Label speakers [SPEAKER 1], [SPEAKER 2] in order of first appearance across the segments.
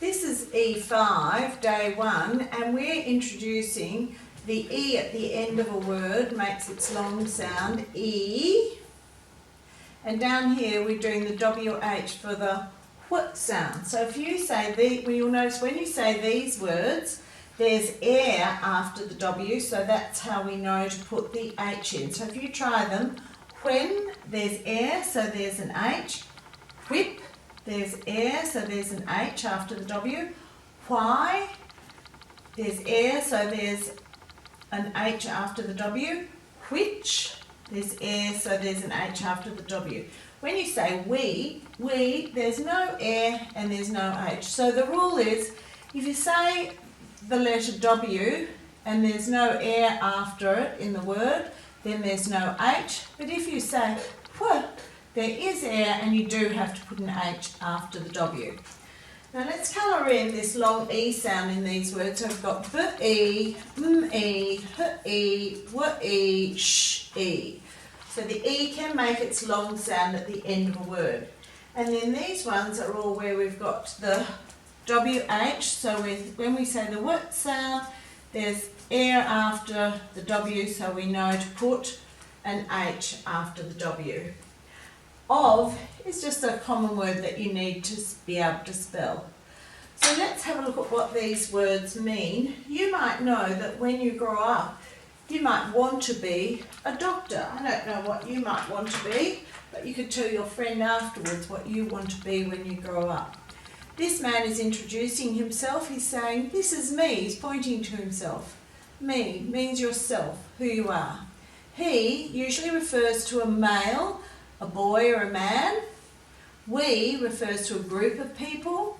[SPEAKER 1] This is E5, day 1, and we're introducing the E at the end of a word, makes its long sound, E. And down here we're doing the WH for the WH sound. So if you say, you'll notice when you say these words, there's air after the W, so that's how we know to put the H in. So if you try them, when, there's air, so there's an H. Whip, there's air, so there's an H after the W. Why, there's air, so there's an H after the W. Which, there's air, so there's an H after the W. When you say we, there's no air and there's no H. So the rule is, if you say the letter W and there's no air after it in the word, then there's no H. But if you say wh, there is air and you do have to put an H after the W. Now let's colour in this long E sound in these words. So we've got B-E, M-E, H-E, W-E, Sh-E. So the E can make its long sound at the end of a word. And then these ones are all where we've got the WH. So when we say the W sound, there's air after the W, so we know to put an H after the W. Of is just a common word that you need to be able to spell. So let's have a look at what these words mean. You might know that when you grow up, you might want to be a doctor. I don't know what you might want to be, but you could tell your friend afterwards what you want to be when you grow up. This man is introducing himself. He's saying, this is me. He's pointing to himself. Me means yourself, who you are. He usually refers to a male, a boy or a man. We refers to a group of people.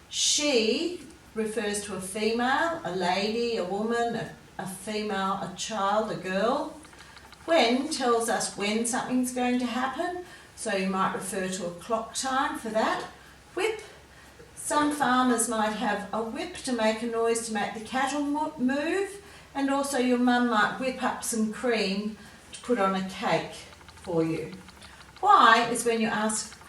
[SPEAKER 1] She refers to a female, a lady, a woman, a female, a child, a girl. When tells us when something's going to happen, so you might refer to a clock time for that. Whip, some farmers might have a whip to make a noise to make the cattle move, and also your mum might whip up some cream to put on a cake for you. Why is when you ask a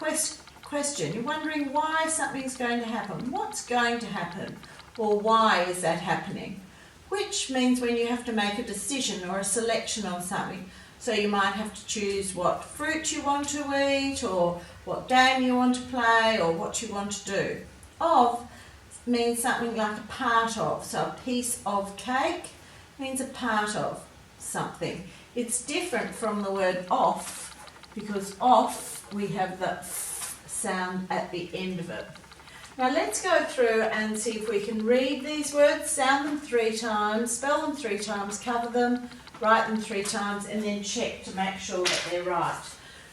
[SPEAKER 1] question. You're wondering why something's going to happen. What's going to happen? Or why is that happening? Which means when you have to make a decision or a selection on something. So you might have to choose what fruit you want to eat, or what game you want to play, or what you want to do. Of means something like a part of. So a piece of cake means a part of something. It's different from the word off, because off we have the f sound at the end of it. Now let's go through and see if we can read these words, sound them 3 times, spell them 3 times, cover them, write them 3 times, and then check to make sure that they're right.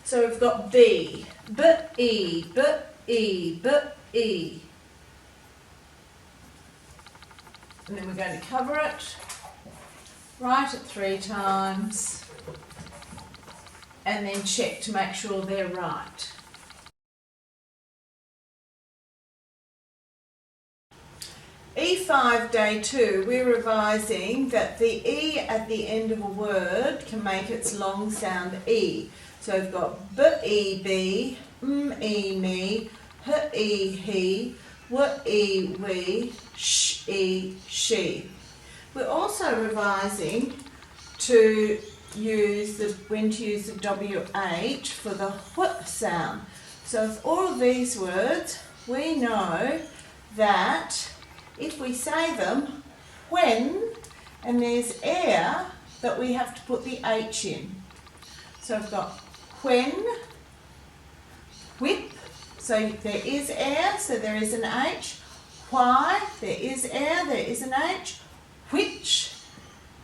[SPEAKER 1] So we've got B, B-E, B-E, B-E. And then we're going to cover it, write it 3 times, and then check to make sure they're right. E5, day 2, we're revising that the E at the end of a word can make its long sound E. So we've got B-E-B, M-E, me, H-E, he, W-E, we, Sh-E, she. We're also revising to use when to use the WH for the WH sound. So with all of these words, we know that if we say them when, and there's air, that we have to put the H in. So I've got when, whip, so there is air, so there is an H. Why, there is air, there is an H. Which,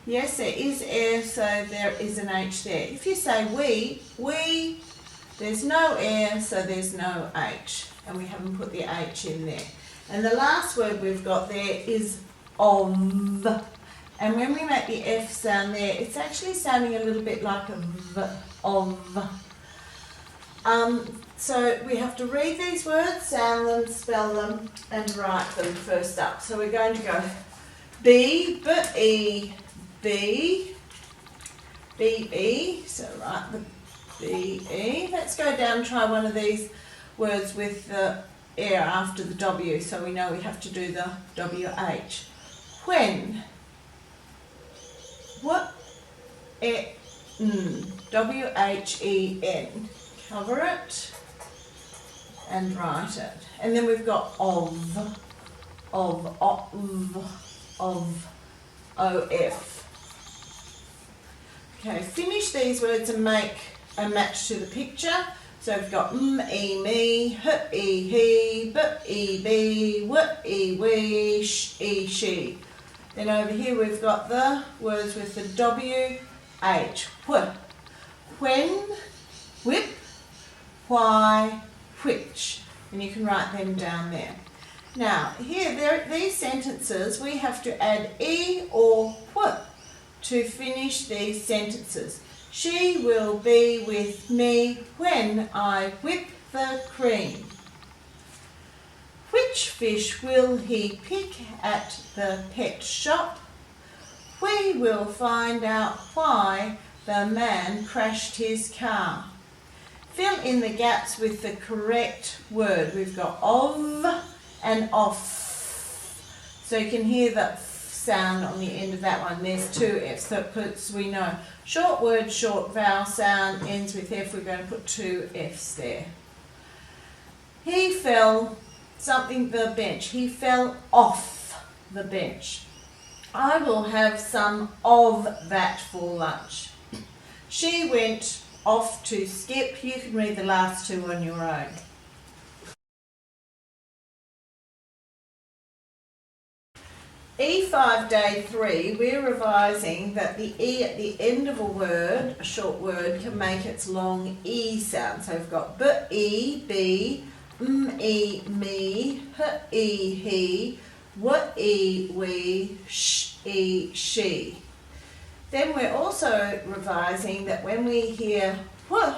[SPEAKER 1] yes, there is air, so there is an H there. If you say we, there's no air, so there's no H, and we haven't put the H in there. And the last word we've got there is of. And when we make the F sound there, it's actually sounding a little bit like a V, of. So we have to read these words, sound them, spell them, and write them first up. So we're going to go B, B-E, B, B-E. So write the B-E. Let's go down and try one of these words with the air after the W, so we know we have to do the WH. When. What? W-H-E-N. Cover it and write it. And then we've got of, O-F. Okay, finish these words and make a match to the picture. So we've got e, me, h, e, he, b, e, be, w, e, we, sh, e, she. Then over here we've got the words with the W, H, wh. When, whip, why, which. And you can write them down there. Now, here, these sentences, we have to add e or wh to finish these sentences. She will be with me when I whip the cream. Which fish will he pick at the pet shop? We will find out why the man crashed his car. Fill in the gaps with the correct word. We've got of and off. So you can hear the sound on the end of that one. There's two F's, so it puts, we know, short word, short vowel sound, ends with F. We're going to put two F's there. He fell the bench. He fell off the bench. I will have some of that for lunch. She went off to skip. You can read the last two on your own. E5 day 3, we're revising that the E at the end of a word, a short word, can make its long E sound. So we've got b, e, be, e, me, h, e, he, w, e, we, sh, e, she. Then we're also revising that when we hear wh,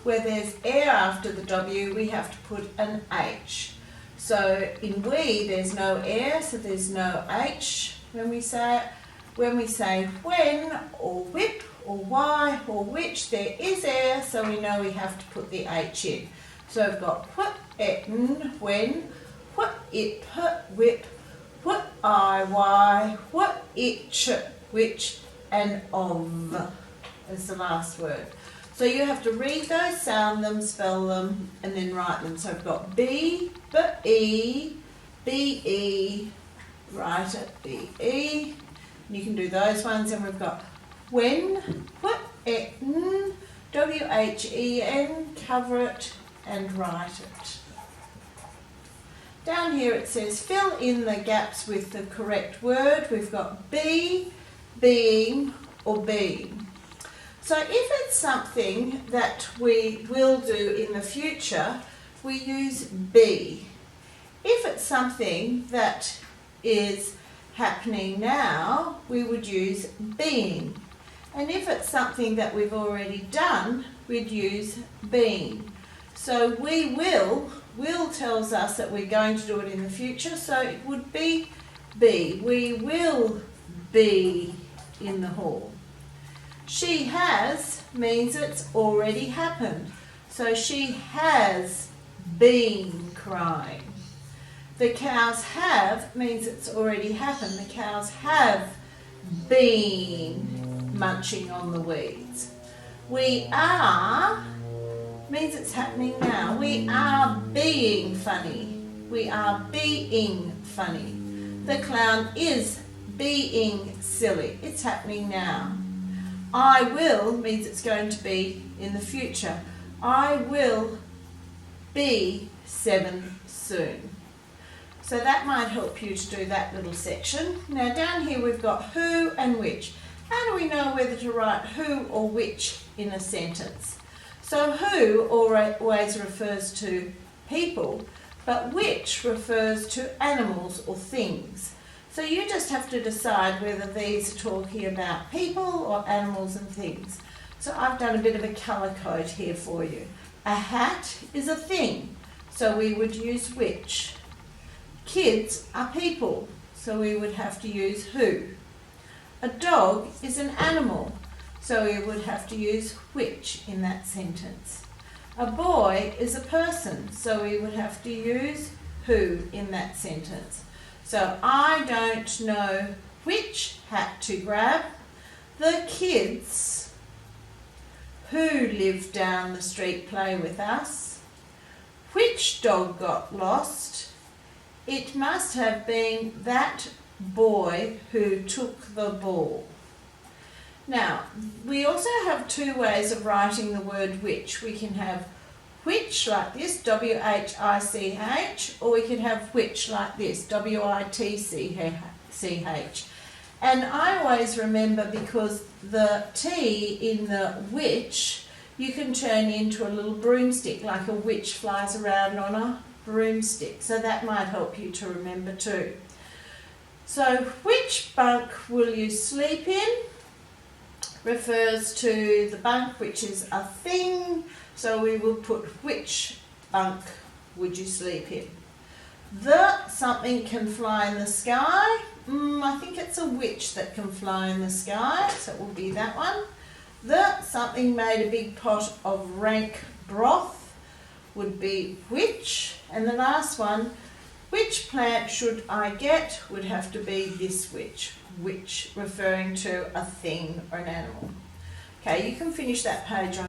[SPEAKER 1] where there's air after the W, we have to put an H. So in we, there's no air, so there's no H when we say it. When we say when, or whip, or why, or which, there is air, so we know we have to put the H in. So we've got what, et, when, what, it, whip, what, I, why, what, it, which, and of is the last word. So you have to read those, sound them, spell them, and then write them. So we've got B, B-E, B-E, write it, B-E. You can do those ones, and we've got when, what, et, W-H-E-N, cover it and write it. Down here it says fill in the gaps with the correct word. We've got be, being, or being. So if it's something that we will do in the future, we use be. If it's something that is happening now, we would use being. And if it's something that we've already done, we'd use been. So we will tells us that we're going to do it in the future, so it would be. We will be in the hall. She has means it's already happened. So she has been crying. The cows have means it's already happened. The cows have been munching on the weeds. We are means it's happening now. We are being funny. We are being funny. The clown is being silly. It's happening now. I will means it's going to be in the future. I will be 7 soon. So that might help you to do that little section. Now down here we've got who and which. How do we know whether to write who or which in a sentence? So who always refers to people, but which refers to animals or things. So you just have to decide whether these are talking about people or animals and things. So I've done a bit of a colour code here for you. A hat is a thing, so we would use which. Kids are people, so we would have to use who. A dog is an animal, so we would have to use which in that sentence. A boy is a person, so we would have to use who in that sentence. So I don't know which hat to grab. The kids who live down the street play with us. Which dog got lost? It must have been that boy who took the ball. Now, we also have two ways of writing the word which. We can have which like this, W-H-I-C-H, or we can have which like this, W-I-T-C-H. And I always remember, because the T in the which, you can turn into a little broomstick, like a witch flies around on a broomstick. So that might help you to remember too. So which bunk will you sleep in refers to the bunk, which is a thing. So we will put which bunk would you sleep in. The something can fly in the sky. I think it's a witch that can fly in the sky, so it will be that one. The something made a big pot of rank broth would be which. And the last one, which plant should I get, would have to be this which referring to a thing or an animal. Okay, you can finish that page on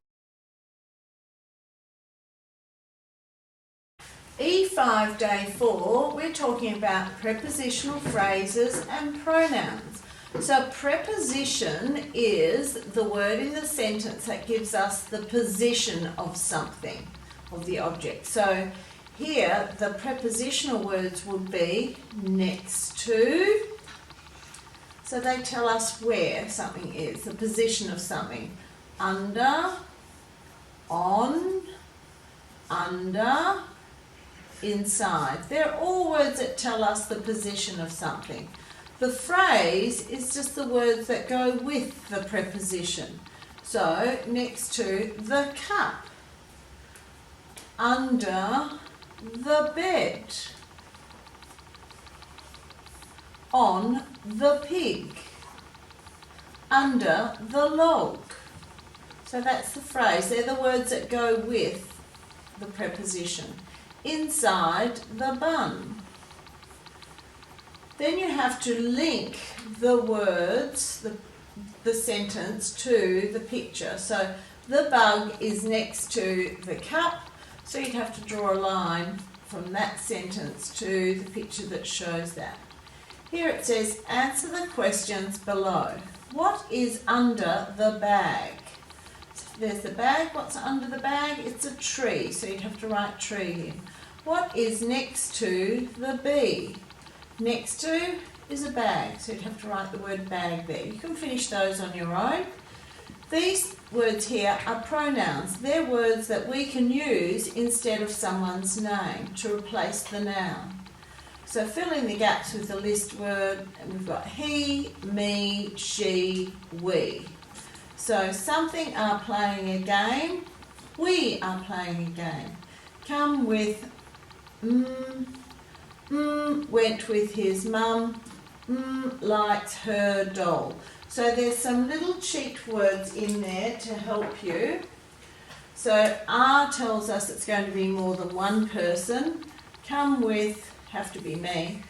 [SPEAKER 1] E5 day 4. We're talking about prepositional phrases and pronouns. So preposition is the word in the sentence that gives us the position of something, of the object. So here the prepositional words would be next to. So they tell us where something is, the position of something. Under, on, under, inside. They're all words that tell us the position of something. The phrase is just the words that go with the preposition. So next to the cup, under the bed, on the pig, under the log. So that's the phrase. They're the words that go with the preposition. Inside the bun. Then you have to link the words, the sentence, to the picture. So the bug is next to the cup, so you'd have to draw a line from that sentence to the picture that shows that. Here it says, answer the questions below. What is under the bag? So there's the bag. What's under the bag? It's a tree, so you'd have to write tree here. What is next to the bee? Next to is a bag, so you'd have to write the word bag there. You can finish those on your own. These words here are pronouns. They're words that we can use instead of someone's name to replace the noun. So fill in the gaps with the list word. We've got he, me, she, we. So something are playing a game. We are playing a game. Come with went with his mum, likes her doll. So there's some little cheat words in there to help you. So are tells us it's going to be more than one person. Come with, have to be me.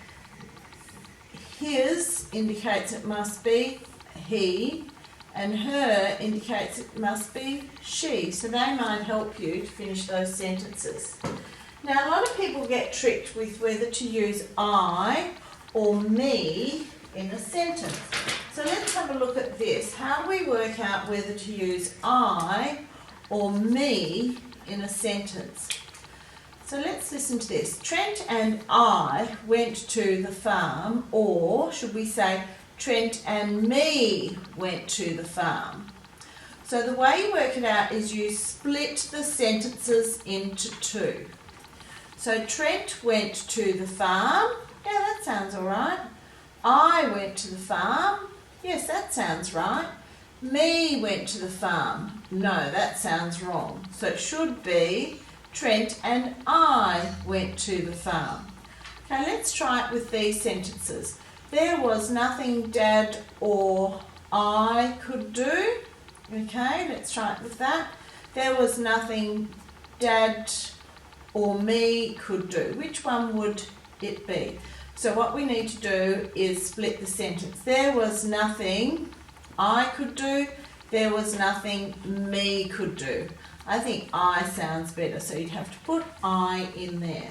[SPEAKER 1] His indicates it must be he, and her indicates it must be she. So they might help you to finish those sentences. Now, a lot of people get tricked with whether to use I or me in a sentence. So let's have a look at this. How do we work out whether to use I or me in a sentence? So let's listen to this. Trent and I went to the farm, or should we say Trent and me went to the farm. So the way you work it out is you split the sentences into two. So Trent went to the farm. Yeah, that sounds all right. I went to the farm. Yes, that sounds right. Me went to the farm. No, that sounds wrong. So it should be Trent and I went to the farm. Okay, let's try it with these sentences. There was nothing Dad or I could do. Okay, let's try it with that. There was nothing Dad or me could do. Which one would it be? So what we need to do is split the sentence. There was nothing I could do. There was nothing me could do. I think I sounds better, so you'd have to put I in there.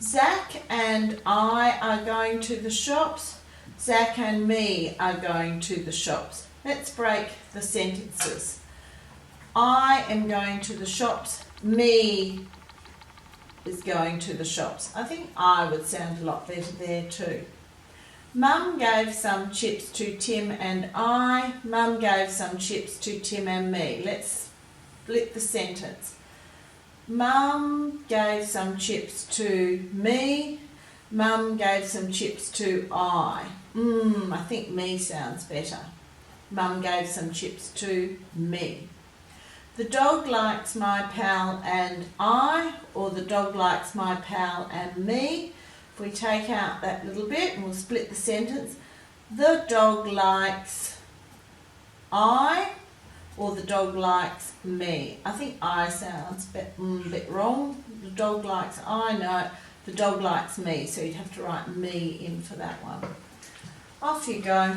[SPEAKER 1] Zach and I are going to the shops. Zach and me are going to the shops. Let's break the sentences. I am going to the shops. Me is going to the shops. I think I would sound a lot better there too. Mum gave some chips to Tim and I. Mum gave some chips to Tim and me. Let's split the sentence. Mum gave some chips to me. Mum gave some chips to I. I think me sounds better. Mum gave some chips to me. The dog likes my pal and I, or the dog likes my pal and me. If we take out that little bit and we'll split the sentence, the dog likes I, or the dog likes me. I think I sounds a bit wrong. The dog likes I, no, the dog likes me, so you'd have to write me in for that one. Off you go.